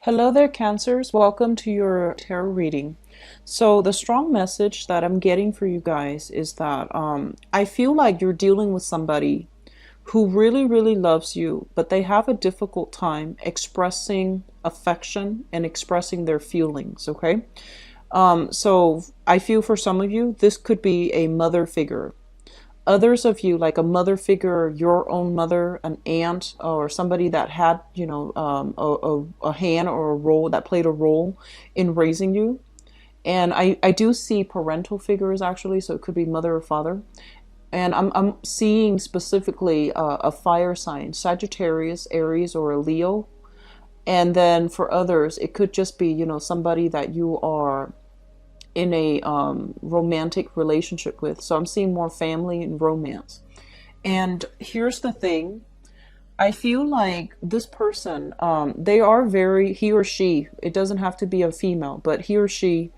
Hello there, Cancers. Welcome to your tarot reading. So, the strong message that I'm getting for you guys is that I feel like you're dealing with somebody who really, really loves you, but they have a difficult time expressing affection and expressing their feelings, okay? So, I feel for some of you, this could be a mother figure. Others of you, like a mother figure, your own mother, an aunt, or somebody that had, a hand or a role that played a role in raising you. And I do see parental figures actually, so it could be mother or father. And I'm seeing specifically a fire sign, Sagittarius, Aries, or a Leo. And then for others, it could just be, somebody that you are in a romantic relationship with. So I'm seeing more family and romance. And here's the thing. I feel like this person, they are very, he or she, it doesn't have to be a female, but he or she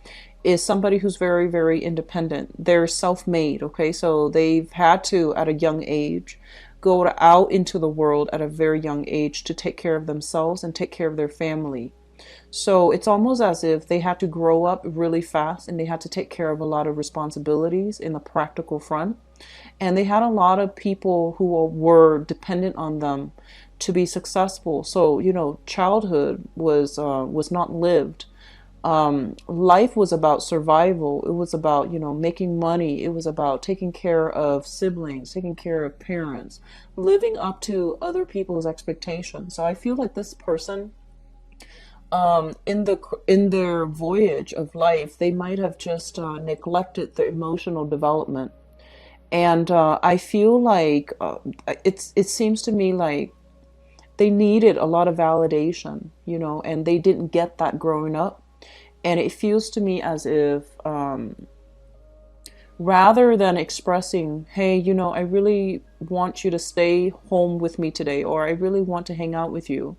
is somebody who's very, very independent. They're self-made, okay? So they've had to, at a young age, go out into the world at a very young age to take care of themselves and take care of their family. So it's almost as if they had to grow up really fast and they had to take care of a lot of responsibilities in the practical front. And they had a lot of people who were dependent on them to be successful. So, childhood was not lived. Life was about survival. It was about, making money. It was about taking care of siblings, taking care of parents, living up to other people's expectations. So I feel like this person in their voyage of life, they might have just neglected their emotional development. And I feel like it seems to me like they needed a lot of validation, and they didn't get that growing up. And it feels to me as if rather than expressing, hey, I really want you to stay home with me today, or I really want to hang out with you,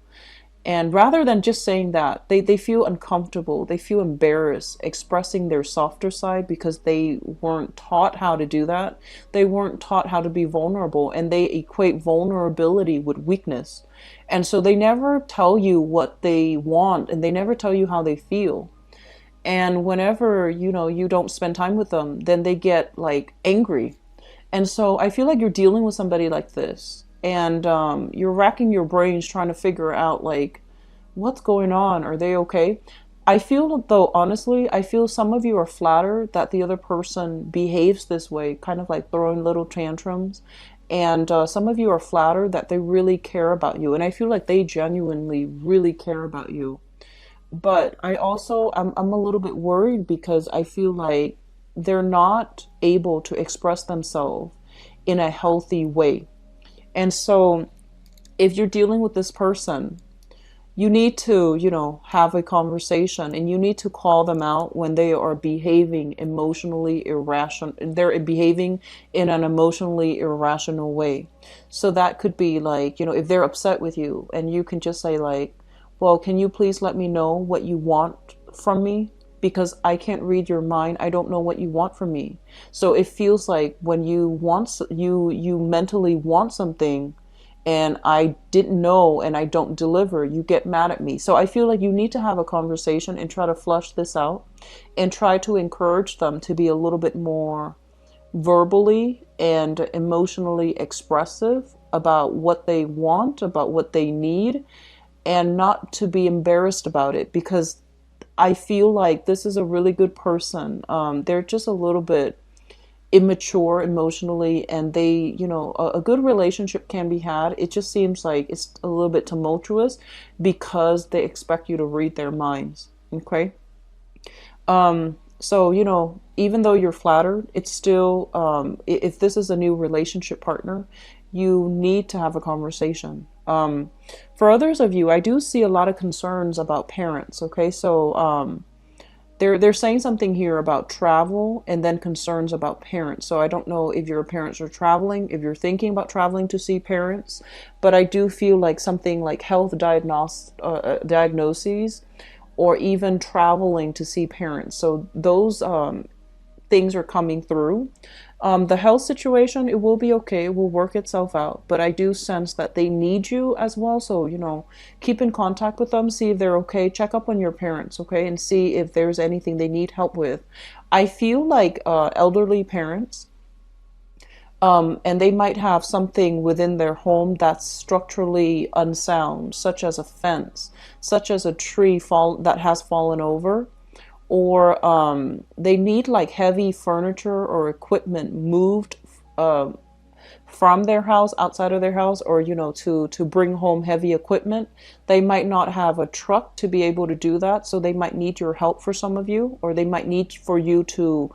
and rather than just saying that, they feel uncomfortable, they feel embarrassed expressing their softer side because they weren't taught how to do that. They weren't taught how to be vulnerable, and they equate vulnerability with weakness. And so they never tell you what they want, and they never tell you how they feel. And whenever, you don't spend time with them, then they get like angry. And so I feel like you're dealing with somebody like this, and you're racking your brains trying to figure out like what's going on. Are they okay? I feel though, honestly, I feel some of you are flattered that the other person behaves this way, kind of like throwing little tantrums. And some of you are flattered that they really care about you. And I feel like they genuinely really care about you. But I'm a little bit worried because I feel like they're not able to express themselves in a healthy way. And so if you're dealing with this person, you need to, have a conversation, and you need to call them out when they are behaving emotionally irrational. They're behaving in an emotionally irrational way. So that could be like, if they're upset with you, and you can just say like, well, can you please let me know what you want from me? Because I can't read your mind. I don't know what you want from me. So it feels like when you mentally want something, and I didn't know and I don't deliver, you get mad at me. So I feel like you need to have a conversation and try to flush this out, and try to encourage them to be a little bit more verbally and emotionally expressive about what they want, about what they need, and not to be embarrassed about it, because I feel like this is a really good person. They're just a little bit immature emotionally, and they, a good relationship can be had. It just seems like it's a little bit tumultuous because they expect you to read their minds. Okay. So, even though you're flattered, it's still, if this is a new relationship partner, you need to have a conversation. For others of you, I do see a lot of concerns about parents. Okay. So, they're saying something here about travel, and then concerns about parents. So I don't know if your parents are traveling, if you're thinking about traveling to see parents, but I do feel like something like health diagnoses, or even traveling to see parents. So those things are coming through. The health situation, it will be okay. It will work itself out. But I do sense that they need you as well. So, keep in contact with them, see if they're okay. Check up on your parents, okay? And see if there's anything they need help with. I feel like elderly parents, and they might have something within their home that's structurally unsound, such as a fence, such as a tree that has fallen over, or they need like heavy furniture or equipment moved uh, from their house, outside of their house, or to bring home heavy equipment. They might not have a truck to be able to do that, so they might need your help for some of you, or they might need for you to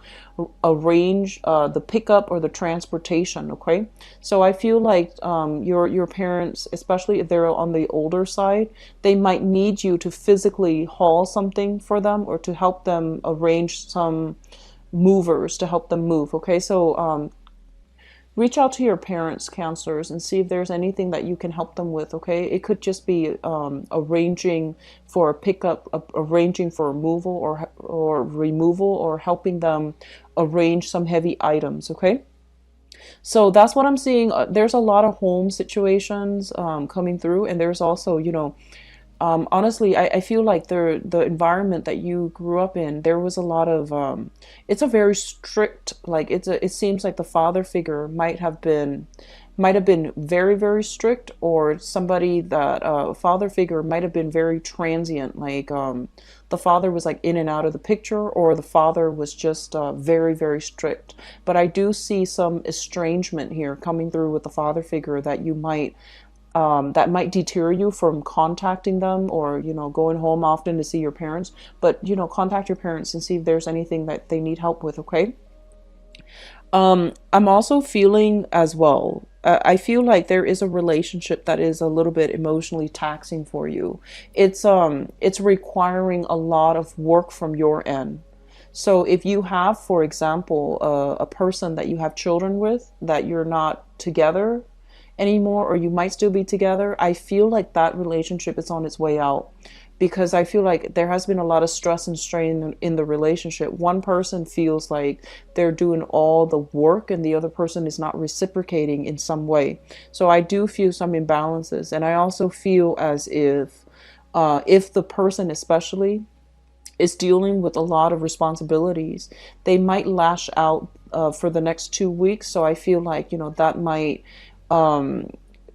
arrange the pickup or the transportation. Okay, so I feel like your parents, especially if they're on the older side, they might need you to physically haul something for them, or to help them arrange some movers to help them move. Okay, so reach out to your parents, counselors, and see if there's anything that you can help them with. Okay, it could just be arranging for a pickup, arranging for removal, or removal, or helping them arrange some heavy items. Okay, so that's what I'm seeing. There's a lot of home situations coming through, and there's also, honestly, I feel like the environment that you grew up in, there was a lot of it's a very strict, like it seems like the father figure might have been very, very strict, or somebody that father figure might have been very transient, like the father was like in and out of the picture, or the father was just very, very strict. But I do see some estrangement here coming through with the father figure that might deter you from contacting them, or going home often to see your parents. But contact your parents and see if there's anything that they need help with. Okay. I'm also feeling as well, I feel like there is a relationship that is a little bit emotionally taxing for you. It's requiring a lot of work from your end. So if you have, for example, a person that you have children with, that you're not together anymore, or you might still be together, I feel like that relationship is on its way out, because I feel like there has been a lot of stress and strain in the relationship. One person feels like they're doing all the work, and the other person is not reciprocating in some way. So I do feel some imbalances, and I also feel as if the person especially is dealing with a lot of responsibilities, they might lash out for the next 2 weeks. So I feel like, that might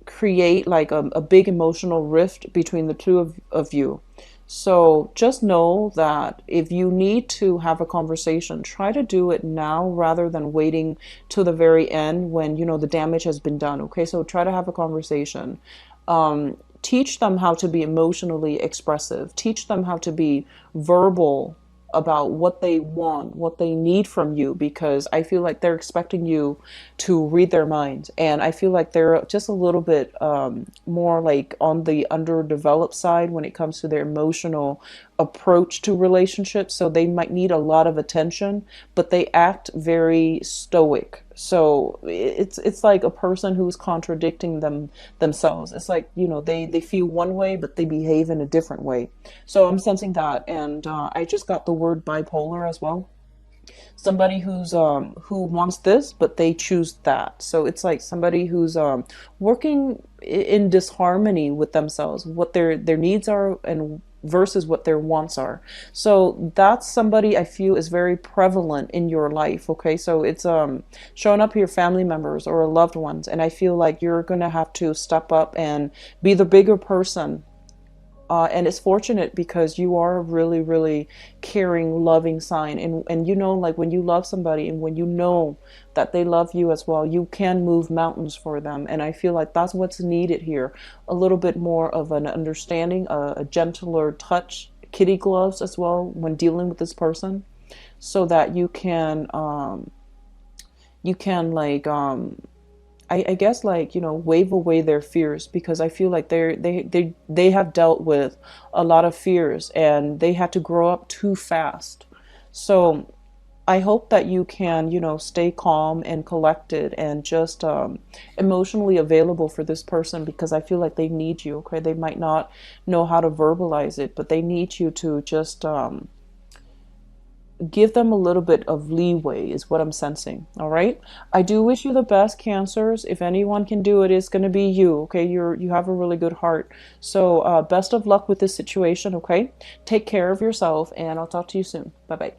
create like a big emotional rift between the two of you. So just know that if you need to have a conversation, try to do it now rather than waiting till the very end when the damage has been done. Okay, so try to have a conversation. Teach them how to be emotionally expressive. Teach them how to be verbal about what they want, what they need from you, because I feel like they're expecting you to read their minds. And I feel like they're just a little bit more like on the underdeveloped side when it comes to their emotional approach to relationships. So they might need a lot of attention, but they act very stoic. So it's like a person who's contradicting themselves. It's like, they feel one way, but they behave in a different way. So I'm sensing that. And I just got the word bipolar as well. Somebody who wants this, but they choose that. So it's like somebody who's working in disharmony with themselves, what their needs are, and versus what their wants are. So that's somebody I feel is very prevalent in your life. Okay, so it's showing up your family members or loved ones, and I feel like you're gonna have to step up and be the bigger person. And it's fortunate because you are a really, really caring, loving sign. And like when you love somebody, and when you know that they love you as well, you can move mountains for them. And I feel like that's what's needed here. A little bit more of an understanding, a gentler touch, kitty gloves as well when dealing with this person, so that you can like I guess like wave away their fears, because I feel like they have dealt with a lot of fears, and they had to grow up too fast. So I hope that you can stay calm and collected, and just emotionally available for this person, because I feel like they need you. Okay, they might not know how to verbalize it, but they need you to just give them a little bit of leeway is what I'm sensing. All right. I do wish you the best, Cancers. If anyone can do it, it's going to be you. Okay. You have a really good heart. So best of luck with this situation. Okay. Take care of yourself and I'll talk to you soon. Bye bye.